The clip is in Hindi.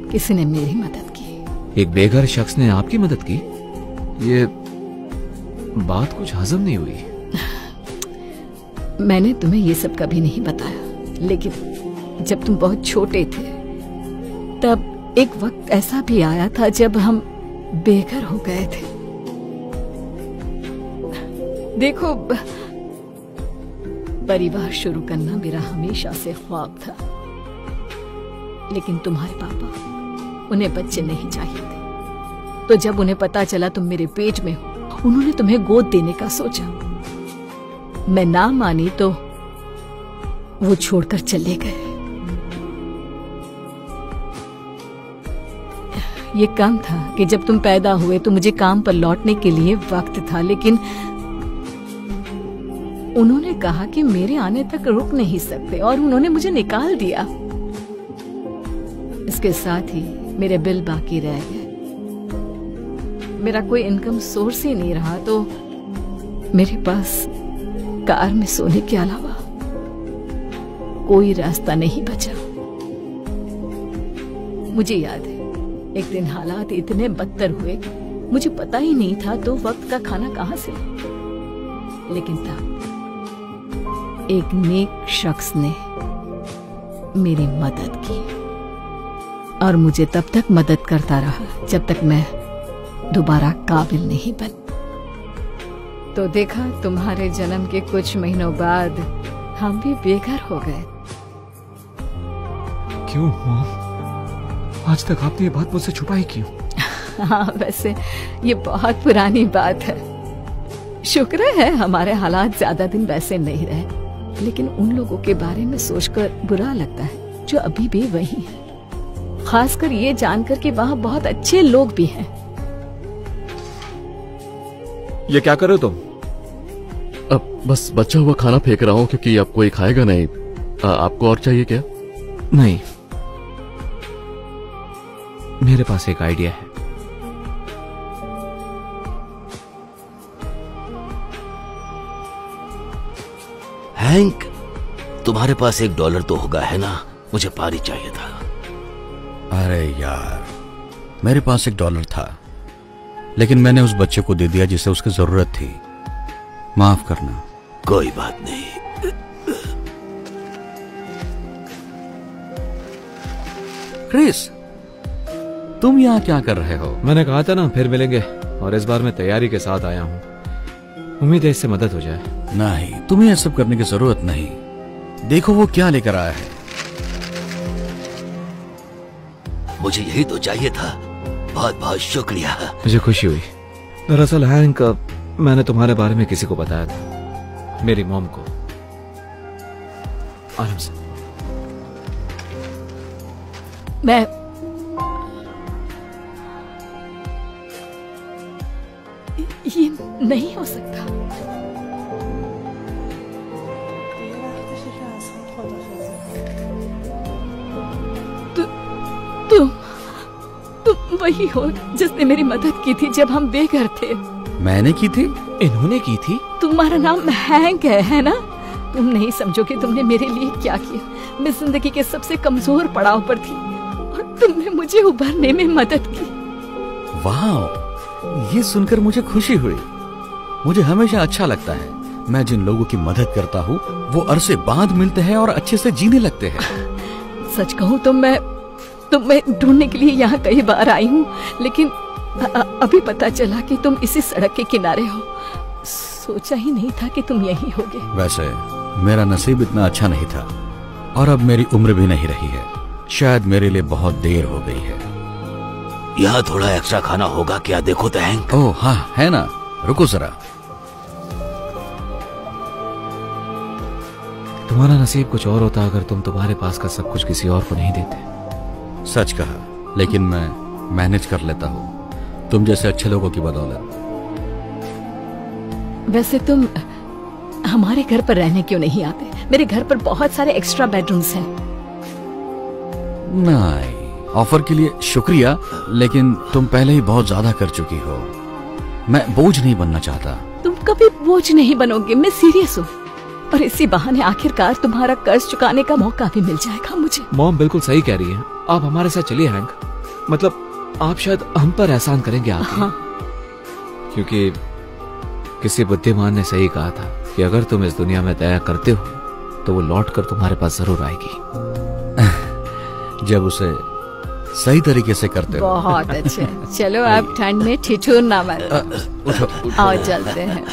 किसी ने मेरी मदद की। एक बेघर शख्स ने आपकी मदद की? ये बात कुछ हजम नहीं हुई। मैंने तुम्हें ये सब कभी नहीं बताया, लेकिन जब तुम बहुत छोटे थे तब एक वक्त ऐसा भी आया था जब हम बेघर हो गए थे। देखो, परिवार शुरू करना मेरा हमेशा से ख्वाब था, लेकिन तुम्हारे पापा, उन्हें बच्चे नहीं चाहिए थे। तो जब उन्हें पता चला तुम मेरे पेट में हो, उन्होंने तुम्हें गोद देने का सोचा। मैं ना मानी तो वो छोड़कर चले गए। ये कम था कि जब तुम पैदा हुए तो मुझे काम पर लौटने के लिए वक्त था, लेकिन उन्होंने कहा कि मेरे आने तक रुक नहीं सकते और उन्होंने मुझे निकाल दिया। इसके साथ ही मेरे बिल बाकी रह गए। मेरा कोई इनकम सोर्स ही नहीं रहा, तो मेरे पास कार में सोने के अलावा कोई रास्ता नहीं बचा। मुझे याद है, एक दिन हालात इतने बदतर हुए कि मुझे पता ही नहीं था तो वक्त का खाना कहां से, लेकिन तब एक नेक शख्स ने मेरी मदद की और मुझे तब तक मदद करता रहा जब तक मैं दोबारा काबिल नहीं बन। तो देखा, तुम्हारे जन्म के कुछ महीनों बाद हम भी बेघर हो गए। क्यों मॉम? आज तक आपने ये बात मुझसे छुपाई क्यों? हाँ, वैसे ये बहुत पुरानी बात है। शुक्र है हमारे हालात ज्यादा दिन वैसे नहीं रहे, लेकिन उन लोगों के बारे में सोचकर बुरा लगता है जो अभी भी वही है, खासकर ये जानकर कि वहाँ बहुत अच्छे लोग भी हैं। ये क्या कर रहे हो तुम? अब बस बचा हुआ खाना फेंक रहा हूँ क्योंकि अब कोई खाएगा नहीं। आपको और चाहिए क्या? नहीं, मेरे पास एक आइडिया है। हैंक, तुम्हारे पास $1 तो होगा, है ना? मुझे पारी चाहिए था। अरे यार, मेरे पास $1 था, लेकिन मैंने उस बच्चे को दे दिया जिसे उसकी जरूरत थी। माफ करना। कोई बात नहीं। क्रिस, तुम यहाँ क्या कर रहे हो? मैंने कहा था ना फिर मिलेंगे, और इस बार मैं तैयारी के साथ आया हूँ। उम्मीद है इससे मदद हो जाए। नहीं, तुम्हें यह सब करने की जरूरत नहीं। देखो वो क्या लेकर आया है। मुझे यही तो चाहिए था। बहुत बहुत शुक्रिया। मुझे खुशी हुई। दरअसल हैंक, मैंने तुम्हारे बारे में किसी को बताया था, मेरी मॉम को। आराम से। मैं ये नहीं हो सकता। तुम वही हो जिसने मेरी मदद की थी जब हम बेघर थे। मैंने की थी? इन्होंने की थी? तुम्हारा नाम हैंक है ना? तुम नहीं समझोगे तुमने मेरे लिए क्या किया। मैं जिंदगी के सबसे कमजोर पड़ाव पर थी और तुमने मुझे उभरने में मदद की। वाह, ये सुनकर मुझे खुशी हुई। मुझे हमेशा अच्छा लगता है, मैं जिन लोगों की मदद करता हूँ वो अरसे बाद मिलते हैं और अच्छे से जीने लगते हैं। सच कहूँ तो मैं ढूंढने के लिए यहाँ कई बार आई हूँ, लेकिन अभी पता चला कि तुम इसी सड़क के किनारे हो। सोचा ही नहीं था कि तुम यहीं होगे। वैसे मेरा नसीब इतना अच्छा नहीं था, और अब मेरी उम्र भी नहीं रही है। शायद मेरे लिए बहुत देर हो गई है। यहाँ थोड़ा एक्स्ट्रा खाना होगा क्या? देखो तो हैंक। ओह हाँ, है ना, रुको जरा। तुम्हारा नसीब कुछ और होता अगर तुम तुम्हारे पास का सब कुछ किसी और को नहीं देते। सच कहा, लेकिन मैं मैनेज कर लेता हूँ तुम जैसे अच्छे लोगों की बदौलत। वैसे तुम हमारे घर पर रहने क्यों नहीं आते? मेरे घर पर बहुत सारे एक्स्ट्रा बेडरूम्स हैं। नहीं, ऑफर के लिए शुक्रिया, लेकिन तुम पहले ही बहुत ज्यादा कर चुकी हो। मैं बोझ नहीं बनना चाहता। तुम कभी बोझ नहीं बनोगे, मैं सीरियस हूँ। और इसी बहाने आखिरकार तुम्हारा कर्ज चुकाने का मौका भी मिल जाएगा मुझे। मॉम बिल्कुल सही कह रही है। आप हमारे साथ चलिए हैंक। मतलब आप शायद हम पर एहसान करेंगे आके। हाँ। क्योंकि किसी बुद्धिमान ने सही कहा था कि अगर तुम इस दुनिया में दया करते हो तो वो लौट कर तुम्हारे पास जरूर आएगी। जब उसे सही तरीके से करते हो। बहुत अच्छे। चलो आप ठंड में ठिठुर ना मारो। उठो। आओ चलते हैं।